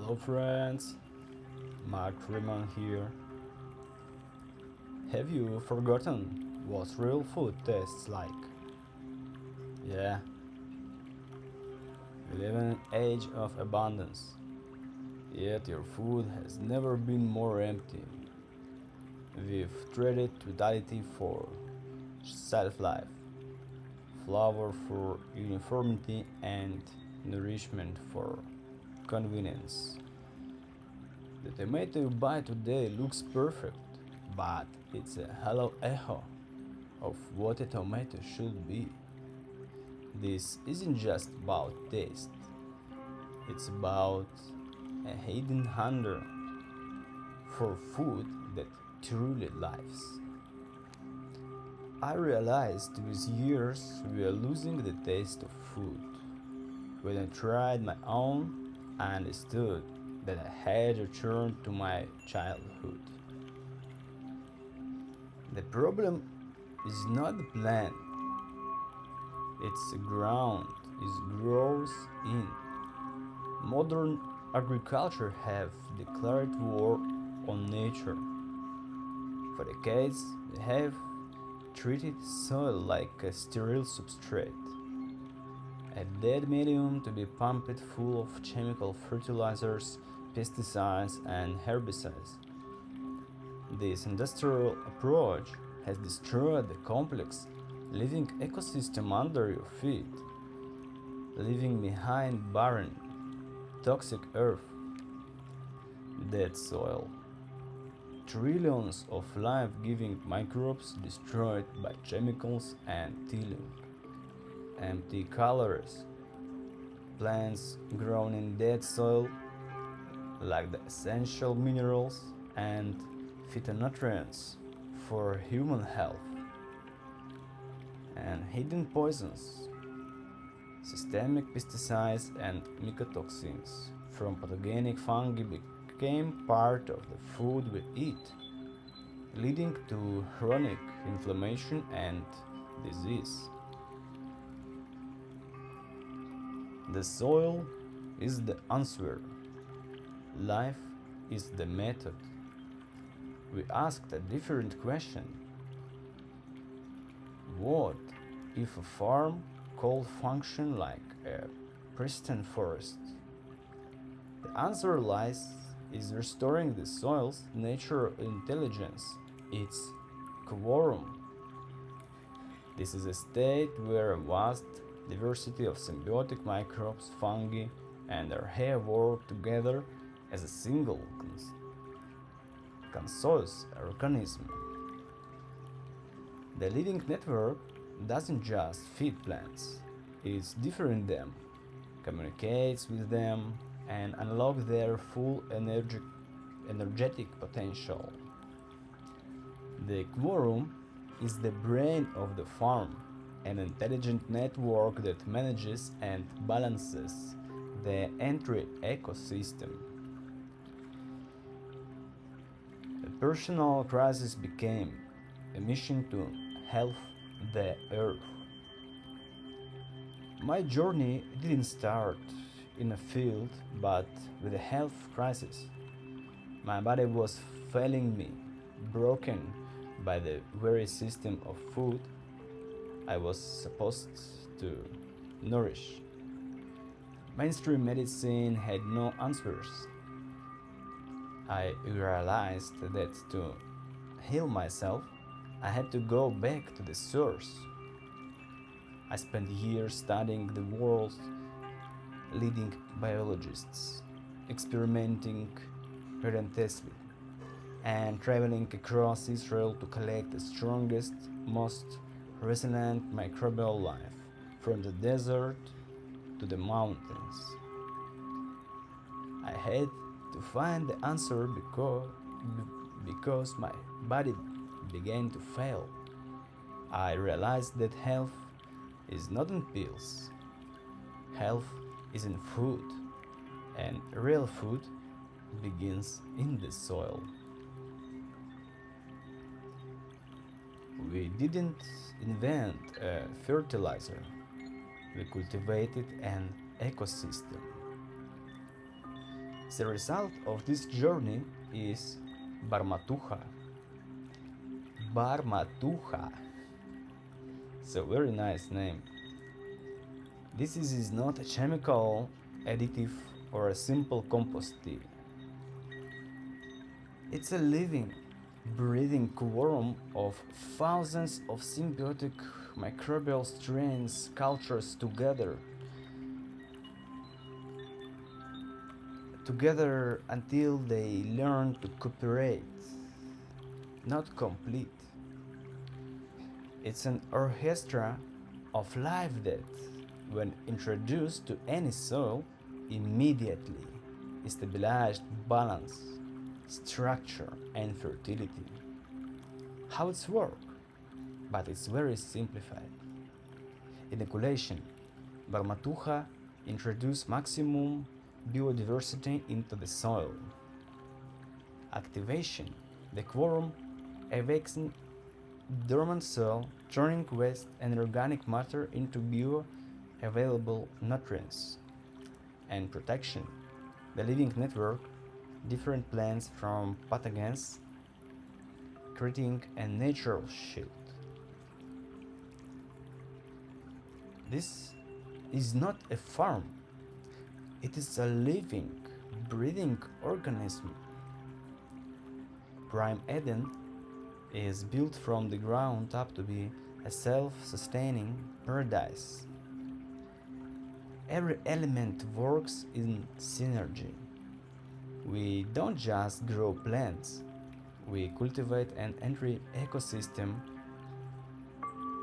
Hello friends, Mark Riemann here. Have you forgotten what real food tastes like? Yeah, we live in an age of abundance, yet your food has never been more empty. We've traded totality for self-life, flavor for uniformity, and nourishment for convenience. The tomato you buy today looks perfect, but it's a hollow echo of what a tomato should be. This isn't just about taste, it's about a hidden hunger for food that truly lives. I realized with years we are losing the taste of food. When I tried my own, I understood that I had returned to my childhood. The problem is not the plant, it's the ground it grows in. Modern agriculture have declared war on nature. For decades, they have treated soil like a sterile substrate, a dead medium to be pumped full of chemical fertilizers, pesticides, and herbicides. This industrial approach has destroyed the complex living ecosystem under your feet, leaving behind barren, toxic earth, dead soil, trillions of life-giving microbes destroyed by chemicals and tilling, empty calories, plants grown in dead soil lack the essential minerals and phytonutrients for human health, and hidden poisons, systemic pesticides and mycotoxins from pathogenic fungi became part of the food we eat, leading to chronic inflammation and disease. The soil is the answer, life is the method. We asked a different question. What if a farm could function like a pristine forest? The answer lies is restoring the soil's natural intelligence, its quorum. This is a state where a vast diversity of symbiotic microbes, fungi, and archaea work together as a single conscious organism. The living network doesn't just feed plants, it differs them, communicates with them, and unlocks their full energetic potential. The quorum is the brain of the farm, an intelligent network that manages and balances the entire ecosystem. A personal crisis became a mission to help the earth. My journey didn't start in a field but with a health crisis. My body was failing me, broken by the very system of food I was supposed to nourish. Mainstream medicine had no answers. I realized that to heal myself, I had to go back to the source. I spent years studying the world's leading biologists, experimenting relentlessly, and traveling across Israel to collect the strongest, most resilient microbial life, from the desert to the mountains. I had to find the answer because my body began to fail. I realized that health is not in pills. Health is in food, and real food begins in the soil. We didn't invent a fertilizer, we cultivated an ecosystem. The result of this journey is Barmatuja. Barmatuja. It's a very nice name. This is not a chemical additive or a simple compost tea. It's a living, breathing quorum of thousands of symbiotic microbial strains cultures together until they learn to cooperate, not complete. It's an orchestra of life that, when introduced to any soil, immediately stabilized balance, structure, and fertility. How it's work? But it's very simplified. Inoculation. Barmatuja introduce maximum biodiversity into the soil. Activation. The quorum awakes dormant soil, turning waste and organic matter into bioavailable nutrients. And protection. The living network, different plants from pathogens, creating a natural shield. This is not a farm, it is a living, breathing organism. Prime Eden is built from the ground up to be a self-sustaining paradise. Every element works in synergy. We don't just grow plants, we cultivate an entire ecosystem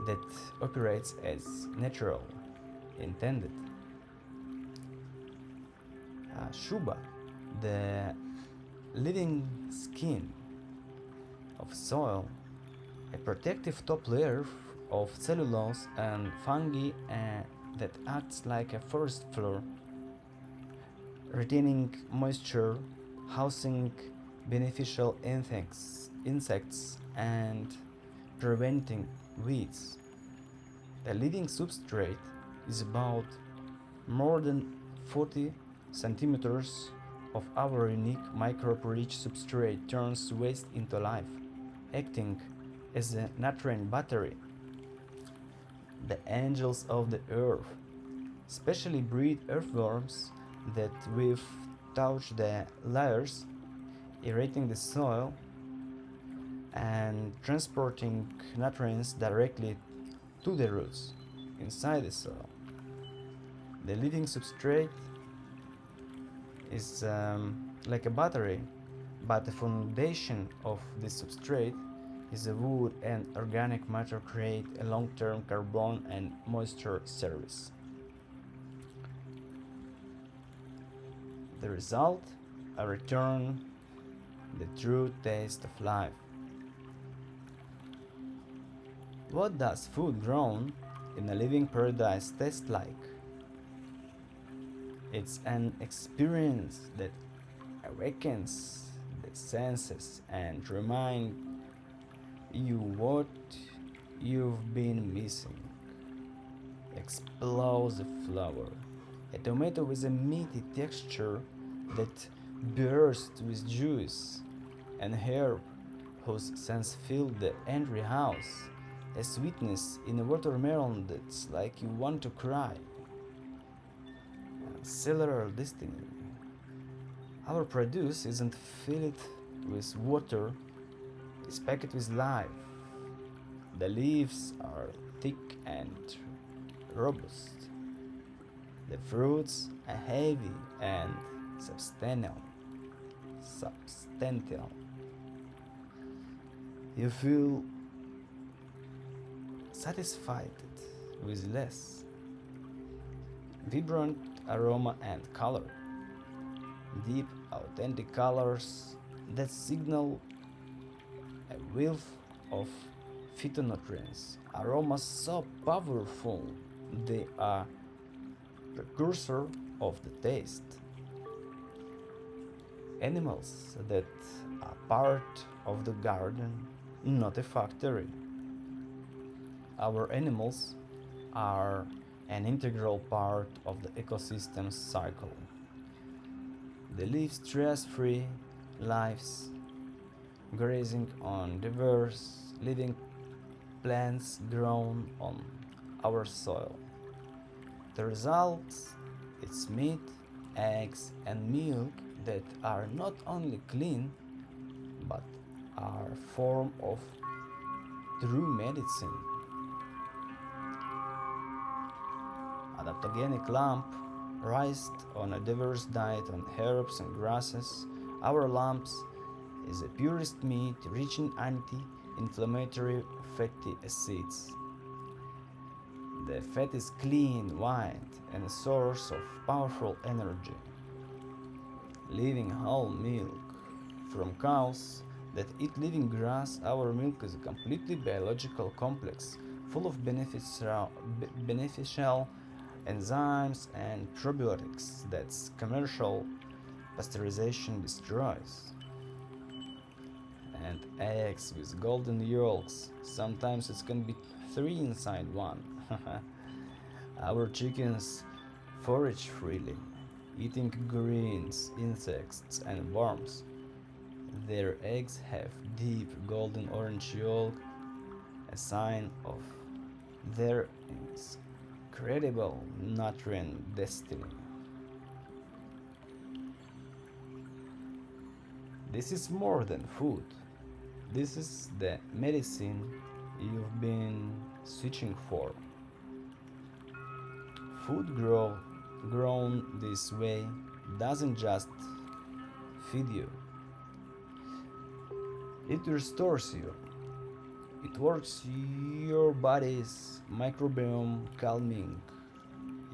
that operates as natural, intended. Shuba, the living skin of soil, a protective top layer of cellulose and fungi that acts like a forest floor, retaining moisture, housing beneficial insects and preventing weeds. The living substrate is about more than 40 centimeters of our unique microbe-rich substrate turns waste into life, acting as a nutrient battery. The angels of the earth, specially breed earthworms that weave touch the layers, aerating the soil and transporting nutrients directly to the roots inside the soil. The living substrate is like a battery, but the foundation of this substrate is the wood and organic matter create a long-term carbon and moisture service. The result, a return, the true taste of life. What does food grown in a living paradise taste like? It's an experience that awakens the senses and reminds you what you've been missing. Explosive flavor. A tomato with a meaty texture that bursts with juice. An herb whose scents fill the entire house. A sweetness in a watermelon that's like you want to cry. Cellular destiny. Our produce isn't filled with water, it's packed with life. The leaves are thick and robust. The fruits are heavy and substantial. You feel satisfied with less. Vibrant aroma and color. Deep, authentic colors that signal a wealth of phytonutrients. Aromas so powerful they are precursor of the taste. Animals that are part of the garden, not a factory. Our animals are an integral part of the ecosystem cycle. They live stress-free lives, grazing on diverse living plants grown on our soil. The result is meat, eggs, and milk that are not only clean but are a form of true medicine. Adaptogenic lamb raised on a diverse diet on herbs and grasses, our lambs is the purest meat rich in anti-inflammatory fatty acids. The fat is clean, white, and a source of powerful energy. Living whole milk from cows that eat living grass, our milk is a completely biological complex full of beneficial enzymes and probiotics that commercial pasteurization destroys. And eggs with golden yolks, sometimes it can be three inside one. Our chickens forage freely, eating greens, insects, and worms. Their eggs have deep golden orange yolk, a sign of their incredible nutrient destiny. This is more than food. This is the medicine you've been searching for. Food grown this way doesn't just feed you, it restores you. It works your body's microbiome, calming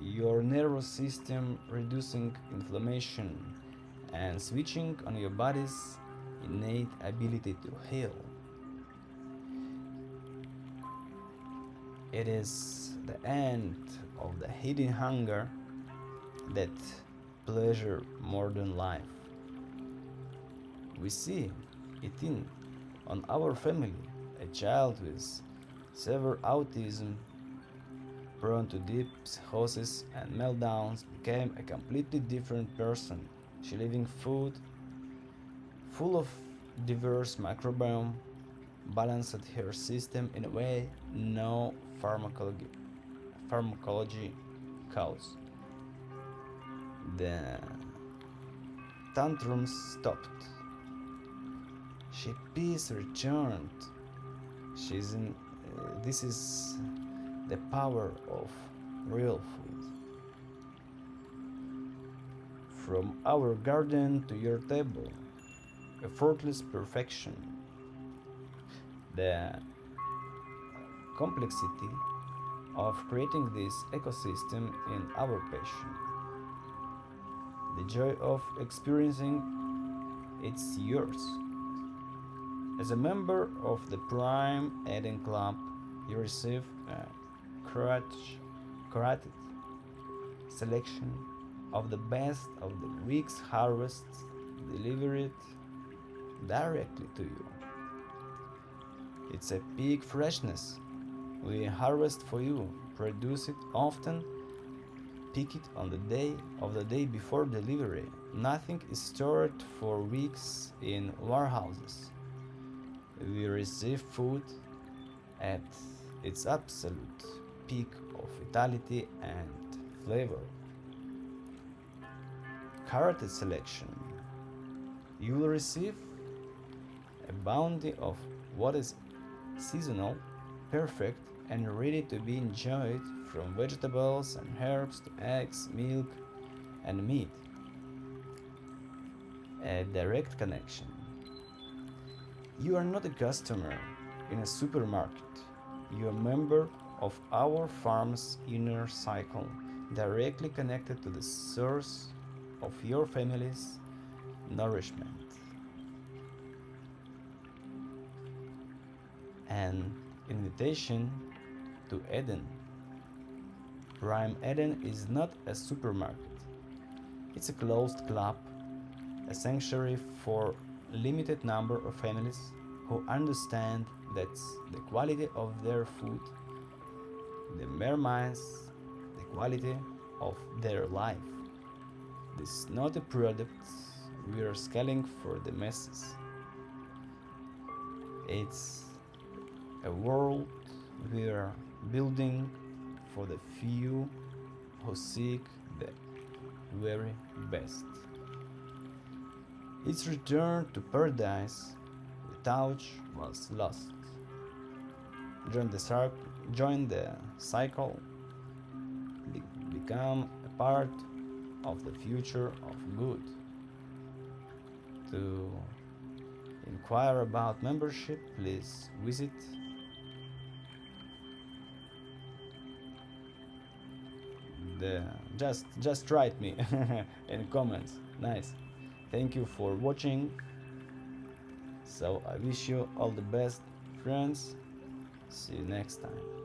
your nervous system, reducing inflammation, and switching on your body's innate ability to heal. It is the end of the hidden hunger that pleasure more than life. We see it in on our family. A child with severe autism, prone to deep psychosis and meltdowns, became a completely different person. She living food full of diverse microbiome, balanced her system in a way no pharmacology cause. The tantrums stopped. She peace returned. This is the power of real food. From our garden to your table, effortless perfection. The complexity of creating this ecosystem in our passion. The joy of experiencing it's yours. As a member of the Prime Eden Club, you receive a curated selection of the best of the week's harvests delivered directly to you. It's a peak freshness. We harvest for you, produce it often, pick it on the day before delivery. Nothing is stored for weeks in warehouses. We receive food at its absolute peak of vitality and flavor. Curated selection. You will receive a bounty of what is seasonal, perfect, and ready to be enjoyed, from vegetables and herbs to eggs, milk, and meat. A direct connection. You are not a customer in a supermarket. You are a member of our farm's inner cycle, directly connected to the source of your family's nourishment. An invitation to Eden. Prime Eden is not a supermarket. It's a closed club, a sanctuary for limited number of families who understand that the quality of their food determines the quality of their life. This is not a product we are scaling for the masses. It's a world we are building for the few who seek the very best. Its return to paradise without was lost. Join the cycle, become a part of the future of good. To inquire about membership, please visit the just write me in comments. Nice. Thank you for watching. So I wish you all the best, friends. See you next time.